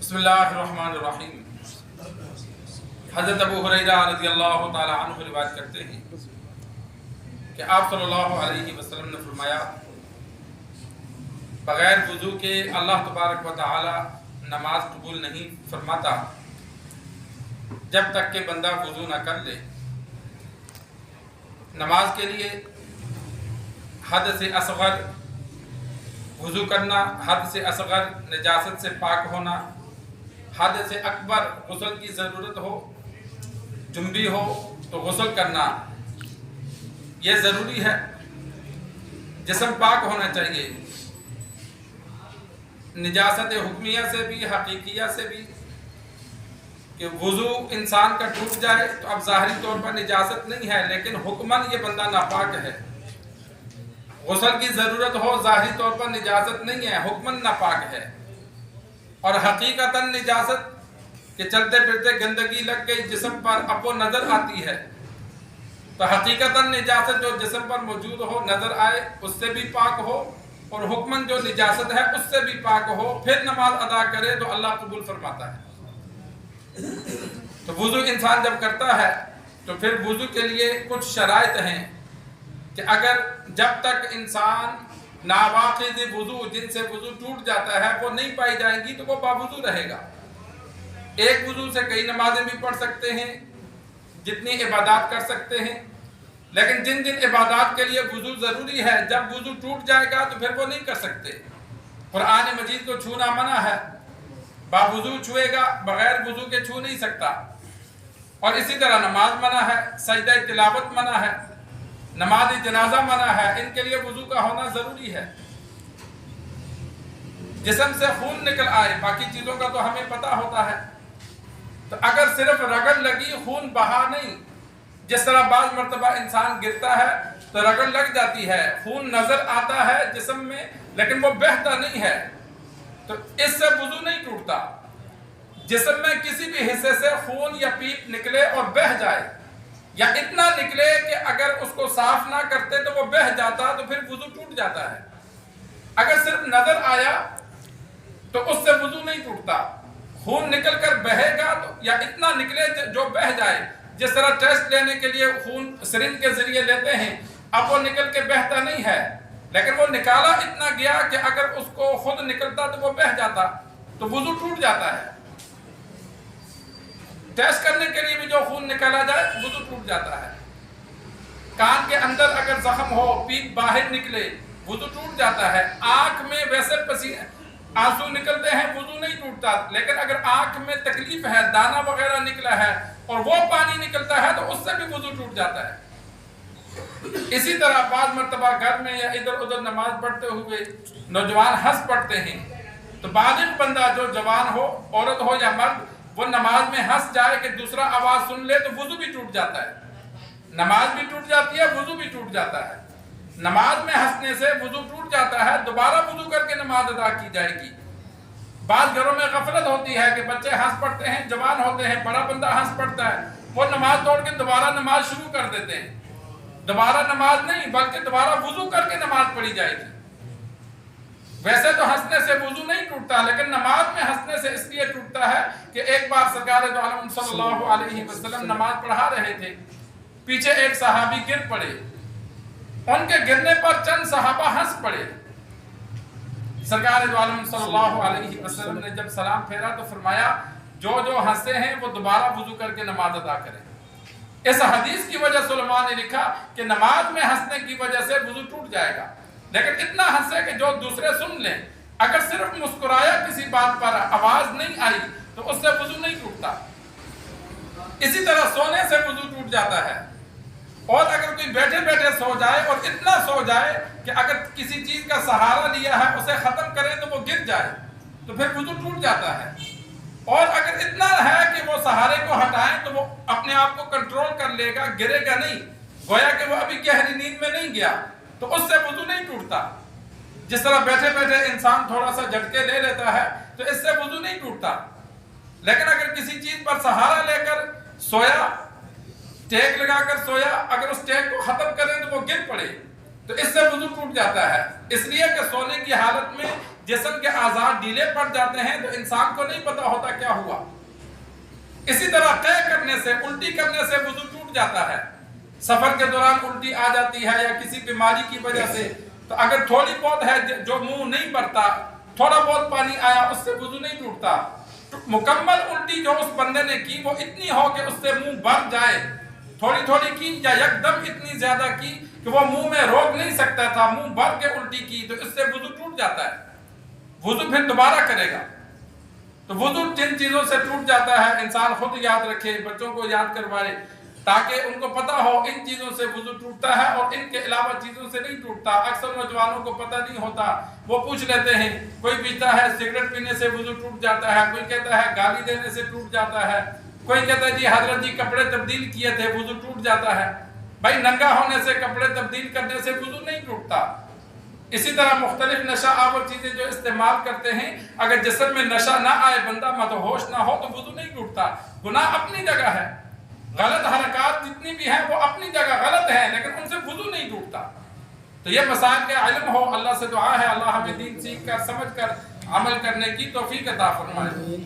بسم اللہ الرحمن الرحیم۔ حضرت ابو ہریرہ رضی اللہ تعالی عنہ روایت کرتے ہیں کہ آپ صلی اللہ علیہ وسلم نے فرمایا، بغیر وضو کے اللہ تبارک و تعالی نماز قبول نہیں فرماتا جب تک کہ بندہ وضو نہ کر لے۔ نماز کے لیے حدث اصغر وضو کرنا، حدث اصغر نجاست سے پاک ہونا، حدث اکبر غسل کی ضرورت ہو، جنبی ہو تو غسل کرنا، یہ ضروری ہے۔ جسم پاک ہونا چاہیے، نجاست حکمیہ سے بھی حقیقیہ سے بھی، کہ وضو انسان کا ٹوٹ جائے تو اب ظاہری طور پر نجاست نہیں ہے لیکن حکماً یہ بندہ ناپاک ہے۔ غسل کی ضرورت ہو، ظاہری طور پر نجاست نہیں ہے، حکماً ناپاک ہے۔ اور حقیقتاً نجاست کہ چلتے پھرتے گندگی لگ گئی جسم پر، اب وہ نظر آتی ہے، تو حقیقتاً نجاست جو جسم پر موجود ہو، نظر آئے، اس سے بھی پاک ہو، اور حکماً جو نجاست ہے اس سے بھی پاک ہو، پھر نماز ادا کرے تو اللہ قبول فرماتا ہے۔ تو وضو انسان جب کرتا ہے تو پھر وضو کے لیے کچھ شرائط ہیں کہ اگر جب تک انسان ناواقد وضو، جن سے وضو ٹوٹ جاتا ہے، وہ نہیں پائی جائیں گی تو وہ باوضو رہے گا۔ ایک وضو سے کئی نمازیں بھی پڑھ سکتے ہیں، جتنی عبادات کر سکتے ہیں، لیکن جن جن عبادات کے لیے وضو ضروری ہے، جب وضو ٹوٹ جائے گا تو پھر وہ نہیں کر سکتے۔ قرآن مجید کو چھونا منع ہے، باوضو چھوئے گا، بغیر وضو کے چھو نہیں سکتا۔ اور اسی طرح نماز منع ہے، سجدہ تلاوت منع ہے، نماز جنازہ منع ہے، ان کے لیے وضو کا ہونا ضروری ہے۔ جسم سے خون نکل آئے، باقی چیزوں کا تو ہمیں پتہ ہوتا ہے، تو اگر صرف رگڑ لگی، خون بہا نہیں، جس طرح بعض مرتبہ انسان گرتا ہے تو رگڑ لگ جاتی ہے، خون نظر آتا ہے جسم میں لیکن وہ بہتا نہیں ہے، تو اس سے وضو نہیں ٹوٹتا۔ جسم میں کسی بھی حصے سے خون یا پیپ نکلے اور بہہ جائے، یا اتنا نکلے کہ اگر اس کو صاف نہ کرتے تو وہ بہہ جاتا، تو پھر وضو ٹوٹ جاتا ہے۔ اگر صرف نظر آیا تو اس سے وضو نہیں ٹوٹتا۔ خون نکل کر بہے گا تو یا اتنا نکلے جو بہہ جائے، جس طرح ٹیسٹ لینے کے لیے خون سرنج کے ذریعے لیتے ہیں، اب وہ نکل کے بہتا نہیں ہے، لیکن وہ نکالا اتنا گیا کہ اگر اس کو خود نکلتا تو وہ بہہ جاتا، تو وضو ٹوٹ جاتا ہے۔ ٹیسٹ کرنے کے لیے بھی جو خون نکالا جائے وضو ٹوٹ جاتا ہے۔ کان کے اندر اگر زخم ہو، پیپ باہر نکلے، وضو ٹوٹ جاتا ہے۔ آنکھ میں ویسے پسینے آنسو نکلتے ہیں، وضو نہیں ٹوٹتا، لیکن اگر آنکھ میں تکلیف ہے، دانہ وغیرہ نکلا ہے اور وہ پانی نکلتا ہے تو اس سے بھی وضو ٹوٹ جاتا ہے۔ اسی طرح بعض مرتبہ گھر میں یا ادھر ادھر نماز پڑھتے ہوئے نوجوان ہنس پڑتے ہیں، تو بالغ بندہ جو جوان ہو، عورت ہو یا مرد، وہ نماز میں ہنس جائے کہ دوسرا آواز سن لے تو وضو بھی ٹوٹ جاتا ہے۔ نماز بھی ٹوٹ جاتی ہے، وضو بھی ٹوٹ جاتا ہے۔ نماز میں ہنسنے سے وضو ٹوٹ جاتا ہے، دوبارہ وضو کر کے نماز ادا کی جائے گی۔ بعض گھروں میں غفلت ہوتی ہے کہ بچے ہنس پڑتے ہیں، جوان ہوتے ہیں، بڑا بندہ ہنس پڑتا ہے، وہ نماز توڑ کے دوبارہ نماز شروع کر دیتے ہیں۔ دوبارہ نماز نہیں بلکہ دوبارہ وضو کر کے نماز پڑھی جائے گی۔ ویسے تو ہنسنے سے وضو نہیں ٹوٹتا، لیکن نماز میں ہنسنے سے اس لیے ٹوٹتا ہے کہ ایک بار سرکار دو عالم صلی اللہ علیہ وسلم نماز پڑھا رہے تھے، پیچھے ایک صحابی گر پڑے، ان کے گرنے پر چند صحابہ ہنس پڑے۔ سرکار دو عالم صلی اللہ علیہ وسلم نے جب سلام پھیرا تو فرمایا، جو جو ہنسے ہیں وہ دوبارہ وضو کر کے نماز ادا کریں۔ اس حدیث کی وجہ سے علماء نے لکھا کہ نماز میں ہنسنے کی وجہ سے وضو ٹوٹ جائے گا، لیکن اتنا ہنسے کہ جو دوسرے سن لیں۔ اگر صرف مسکرایا کسی بات پر، آواز نہیں آئی تو اس سے وضو نہیں ٹوٹتا۔ اسی طرح سونے سے وضو ٹوٹ جاتا ہے، اور اگر کوئی بیٹھے بیٹھے سو جائے اور اتنا سو جائے کہ اگر کسی چیز کا سہارا لیا ہے اسے ختم کریں تو وہ گر جائے تو پھر وضو ٹوٹ جاتا ہے۔ اور اگر اتنا ہے کہ وہ سہارے کو ہٹائیں تو وہ اپنے آپ کو کنٹرول کر لے گا، گرے گا نہیں، گویا کہ وہ ابھی گہری نیند میں نہیں گیا، تو اس سے وضو نہیں ٹوٹتا۔ جس طرح بیٹھے بیٹھے انسان تھوڑا سا جھٹکے لے لیتا ہے تو اس سے وضو نہیں ٹوٹتا، لیکن اگر کسی چیز پر سہارا لے کر سویا، ٹیک لگا کر سویا، اگر اس ٹیک کو ختم کریں تو وہ گر پڑے تو اس سے وضو ٹوٹ جاتا ہے۔ اس لیے کہ سونے کی حالت میں جسم کے اعضاء ڈھیلے پڑ جاتے ہیں تو انسان کو نہیں پتا ہوتا کیا ہوا. اسی طرح قے کرنے سے، الٹی کرنے سے وضو ٹوٹ جاتا ہے. سفر کے دوران الٹی آ جاتی ہے یا کسی بیماری کی وجہ سے، تو اگر تھوڑی بہت ہے جو منہ نہیں بھرتا، تھوڑا بہت پانی آیا، اس سے وضو نہیں ٹوٹتا. مکمل الٹی جو اس بندے نے کی وہ اتنی ہو کہ اس سے منہ بھر جائے، تھوڑی تھوڑی کی یا یکدم اتنی زیادہ کی کہ وہ منہ میں روک نہیں سکتا تھا، منہ بھر کے الٹی کی، تو اس سے وضو ٹوٹ جاتا ہے. وضو پھر دوبارہ کرے گا. تو وضو جن چیزوں سے ٹوٹ جاتا ہے انسان خود یاد رکھے، بچوں کو یاد کروائے تاکہ ان کو پتا ہو ان چیزوں سے وضو ٹوٹتا ہے اور ان کے علاوہ چیزوں سے نہیں ٹوٹتا. اکثر نوجوانوں کو پتہ نہیں ہوتا، وہ پوچھ لیتے ہیں، کوئی پیتا ہے سگریٹ پینے سے وضو ٹوٹ جاتا ہے، کوئی کہتا ہے گالی دینے سے ٹوٹ جاتا ہے، کوئی کہتا ہے جی حضرت جی کپڑے تبدیل کیے تھے وضو ٹوٹ جاتا ہے. بھائی ننگا ہونے سے، کپڑے تبدیل کرنے سے وضو نہیں ٹوٹتا. اسی طرح مختلف نشہ آور چیزیں جو استعمال کرتے ہیں، اگر جسم میں نشہ نہ آئے، بندہ مدہوش نہ ہو، تو وضو نہیں ٹوٹتا. گناہ اپنی جگہ ہے، غلط حرکات جتنی بھی ہیں وہ اپنی جگہ غلط ہیں، لیکن ان سے وضو نہیں ٹوٹتا. تو یہ مسائل کا علم ہو. اللہ سے دعا ہے اللہ ہمیں دین سیکھ کر، سمجھ کر عمل کرنے کی توفیق عطا فرمائے.